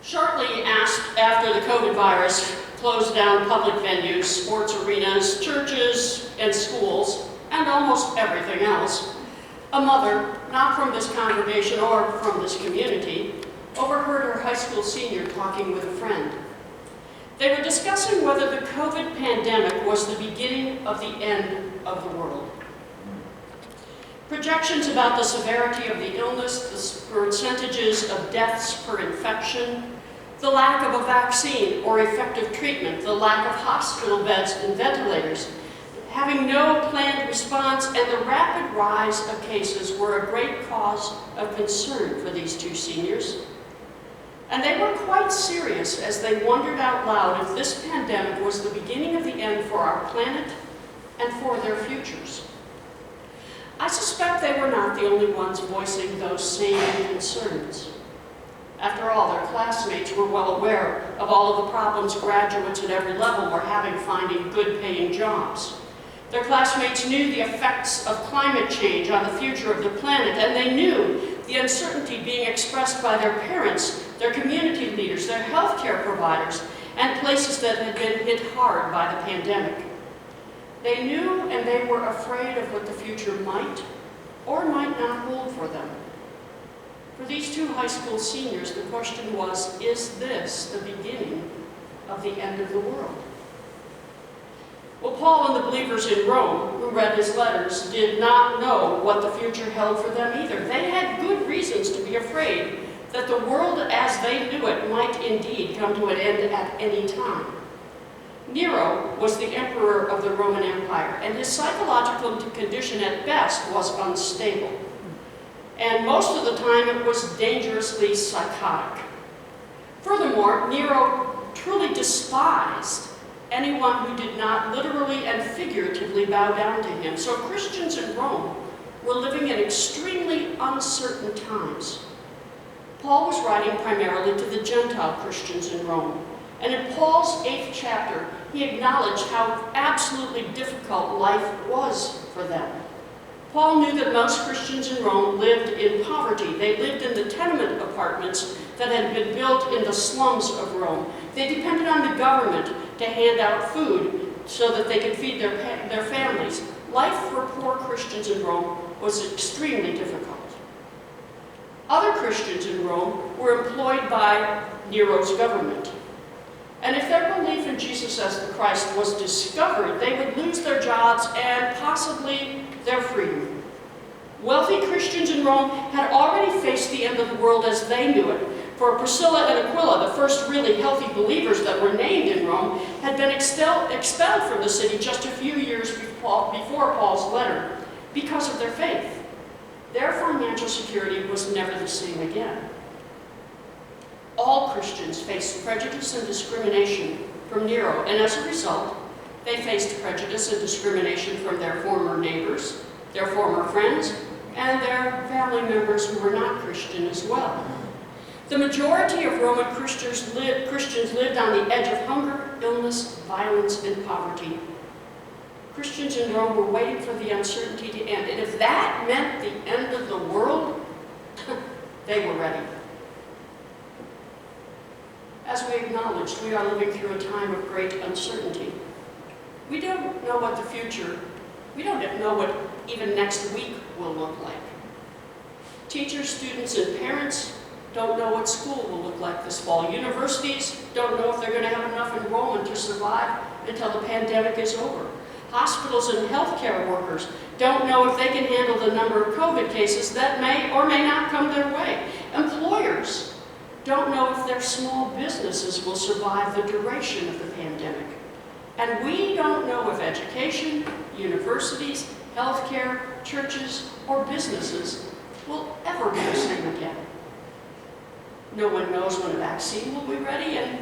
Shortly after the COVID virus closed down public venues, sports arenas, churches, and schools, and almost everything else, a mother, not from this congregation or from this community, overheard her high school senior talking with a friend. They were discussing whether the COVID pandemic was the beginning of the end of the world. Projections about the severity of the illness, the percentages of deaths per infection, the lack of a vaccine or effective treatment, the lack of hospital beds and ventilators, having no planned response, and the rapid rise of cases were a great cause of concern for these two seniors. And they were quite serious as they wondered out loud if this pandemic was the beginning of the end for our planet and for their futures. I suspect they were not the only ones voicing those same concerns. After all, their classmates were well aware of all of the problems graduates at every level were having finding good-paying jobs. Their classmates knew the effects of climate change on the future of the planet, and they knew the uncertainty being expressed by their parents, their community leaders, their healthcare providers, and places that had been hit hard by the pandemic. They knew and they were afraid of what the future might or might not hold for them. For these two high school seniors, the question was, is this the beginning of the end of the world? Well, Paul and the believers in Rome, who read his letters, did not know what the future held for them either. They had good reasons to be afraid that the world as they knew it might indeed come to an end at any time. Nero was the emperor of the Roman Empire, and his psychological condition at best was unstable. And most of the time it was dangerously psychotic. Furthermore, Nero truly despised anyone who did not literally and figuratively bow down to him. So Christians in Rome were living in extremely uncertain times. Paul was writing primarily to the Gentile Christians in Rome. And in Paul's 8th chapter, he acknowledged how absolutely difficult life was for them. Paul knew that most Christians in Rome lived in poverty. They lived in the tenement apartments that had been built in the slums of Rome. They depended on the government to hand out food so that they could feed their families. Life for poor Christians in Rome was extremely difficult. Other Christians in Rome were employed by Nero's government. And if their belief in Jesus as the Christ was discovered, they would lose their jobs and possibly their freedom. Wealthy Christians in Rome had already faced the end of the world as they knew it. For Priscilla and Aquila, the first really healthy believers that were named in Rome, had been expelled from the city just a few years before Paul's letter because of their faith. Their financial security was never the same again. All Christians faced prejudice and discrimination from Nero, and as a result, they faced prejudice and discrimination from their former neighbors, their former friends, and their family members who were not Christian as well. The majority of Roman Christians lived on the edge of hunger, illness, violence, and poverty. Christians in Rome were waiting for the uncertainty to end, and if that meant the end of the world, they were ready. As we acknowledged, we are living through a time of great uncertainty. We don't know what the future, we don't know what even next week will look like. Teachers, students, and parents don't know what school will look like this fall. Universities don't know if they're going to have enough enrollment to survive until the pandemic is over. Hospitals and healthcare workers don't know if they can handle the number of COVID cases that may or may not come their way. Employers don't know if their small businesses will survive the duration of the pandemic. And we don't know if education, universities, healthcare, churches, or businesses will ever be the same again. No one knows when a vaccine will be ready, and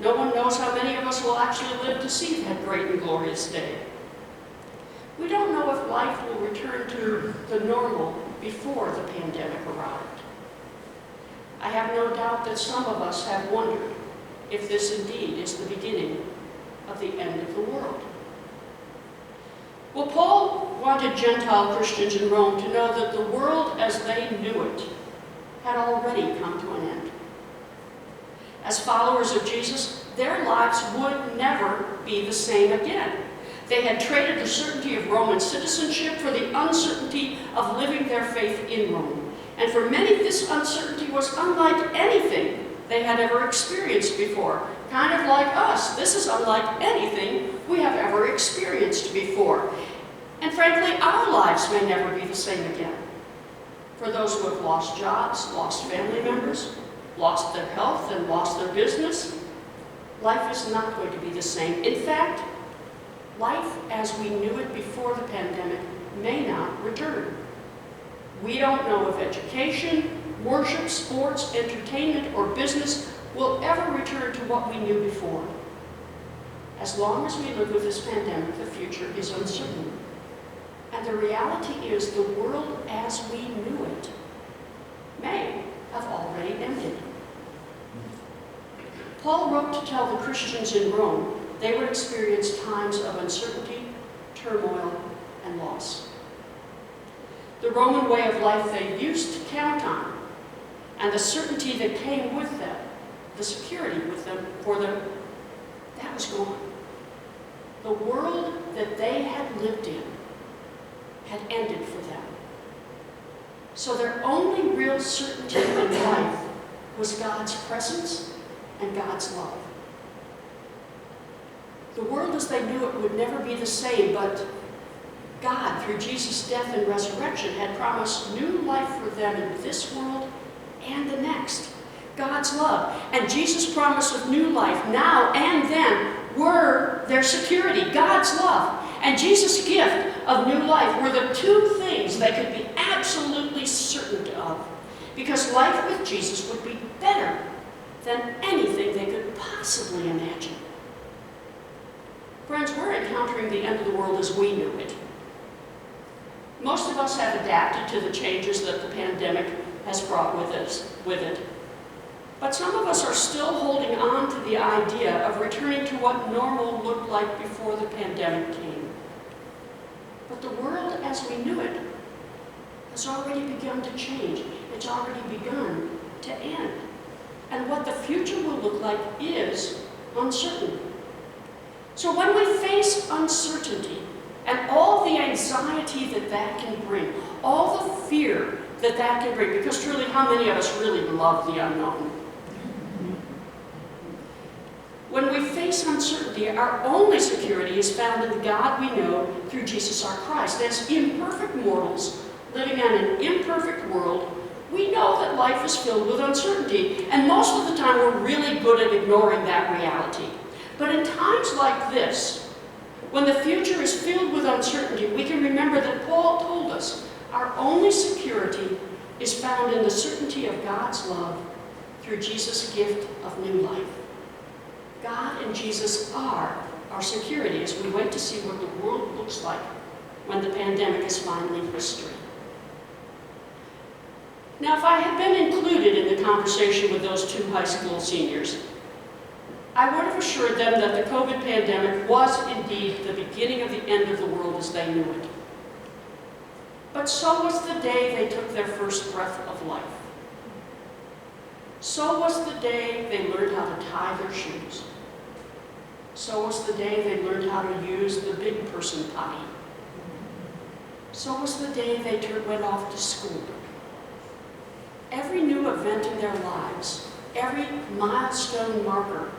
no one knows how many of us will actually live to see that great and glorious day. We don't know if life will return to the normal before the pandemic arrived. I have no doubt that some of us have wondered if this indeed is the beginning of the end of the world. Well, Paul wanted Gentile Christians in Rome to know that the world as they knew it had already come to an end. As followers of Jesus, their lives would never be the same again. They had traded the certainty of Roman citizenship for the uncertainty of living their faith in Rome. And for many, this uncertainty was unlike anything they had ever experienced before. Kind of like us. This is unlike anything we have ever experienced before. And frankly, our lives may never be the same again. For those who have lost jobs, lost family members, lost their health, and lost their business, life is not going to be the same. In fact, life as we knew it before the pandemic may not return. We don't know if education, worship, sports, entertainment, or business will ever return to what we knew before. As long as we live with this pandemic, the future is uncertain. And the reality is the world as we knew it may have already ended. Paul wrote to tell the Christians in Rome they would experience times of uncertainty, turmoil, and loss. The Roman way of life they used to count on, and the certainty that came with them, the security with them, for them, that was gone. The world that they had lived in had ended for them. So their only real certainty in life was God's presence and God's love. The world as they knew it would never be the same, but God, through Jesus' death and resurrection, had promised new life for them in this world and the next. God's love and Jesus' promise of new life now and then were their security. God's love and Jesus' gift of new life were the two things they could be absolutely certain of, because life with Jesus would be better than anything they could possibly imagine. Friends, we're encountering the end of the world as we knew it. Most of us have adapted to the changes that the pandemic has brought with it. But some of us are still holding on to the idea of returning to what normal looked like before the pandemic came. But the world as we knew it has already begun to change. It's already begun to end. And what the future will look like is uncertain. So when we face uncertainty and all the anxiety that that can bring, all the fear that that can bring, because truly, how many of us really love the unknown? When we face uncertainty, our only security is found in the God we know through Jesus our Christ. As imperfect mortals living in an imperfect world, we know that life is filled with uncertainty, and most of the time we're really good at ignoring that reality. But in times like this, when the future is filled with uncertainty, we can remember that Paul told us our only security is found in the certainty of God's love through Jesus' gift of new life. God and Jesus are our security as we wait to see what the world looks like when the pandemic is finally history. Now, if I had been included in the conversation with those two high school seniors, I would have assured them that the COVID pandemic was indeed the beginning of the end of the world as they knew it. But so was the day they took their first breath of life. So was the day they learned how to tie their shoes. So was the day they learned how to use the big person potty. So was the day they went off to school. Every new event in their lives, every milestone marker,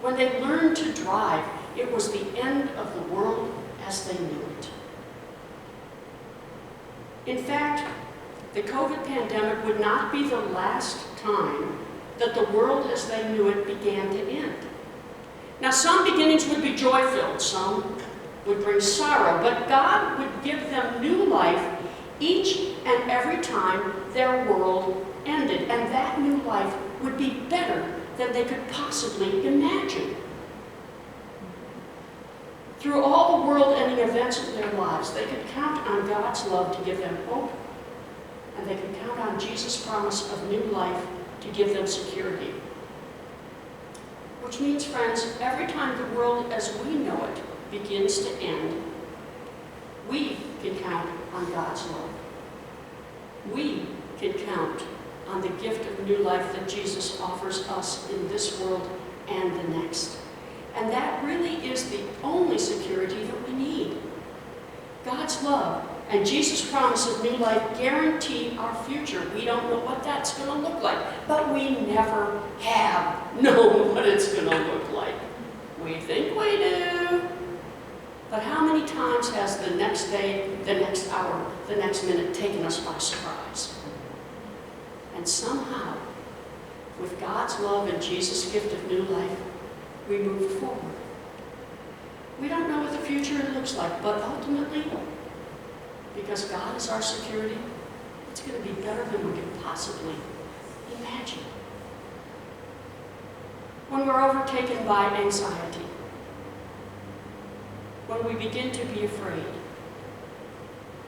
when they learned to drive, it was the end of the world as they knew it. In fact, the COVID pandemic would not be the last time that the world as they knew it began to end. Now, some beginnings would be joy-filled, some would bring sorrow, but God would give them new life each and every time their world ended, and that new life would be better than they could possibly imagine. Through all the world-ending events of their lives, they could count on God's love to give them hope, and they could count on Jesus' promise of new life to give them security. Which means, friends, every time the world as we know it begins to end, we can count on God's love. We can count on the gift of new life that Jesus offers us in this world and the next. And that really is the only security that we need. God's love and Jesus' promise of new life guarantee our future. We don't know what that's going to look like, but we never have known what it's going to look like. We think we do. But how many times has the next day, the next hour, the next minute taken us by surprise? And somehow, with God's love and Jesus' gift of new life, we move forward. We don't know what the future looks like, but ultimately, because God is our security, it's going to be better than we could possibly imagine. When we're overtaken by anxiety, when we begin to be afraid,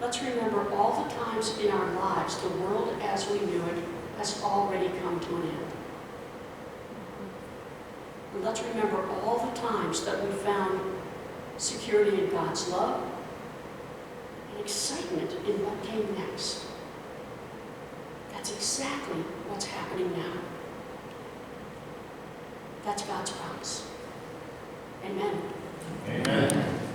let's remember all the times in our lives the world as we knew it has already come to an end. And let's remember all the times that we found security in God's love and excitement in what came next. That's exactly what's happening now. That's God's promise. Amen. Amen.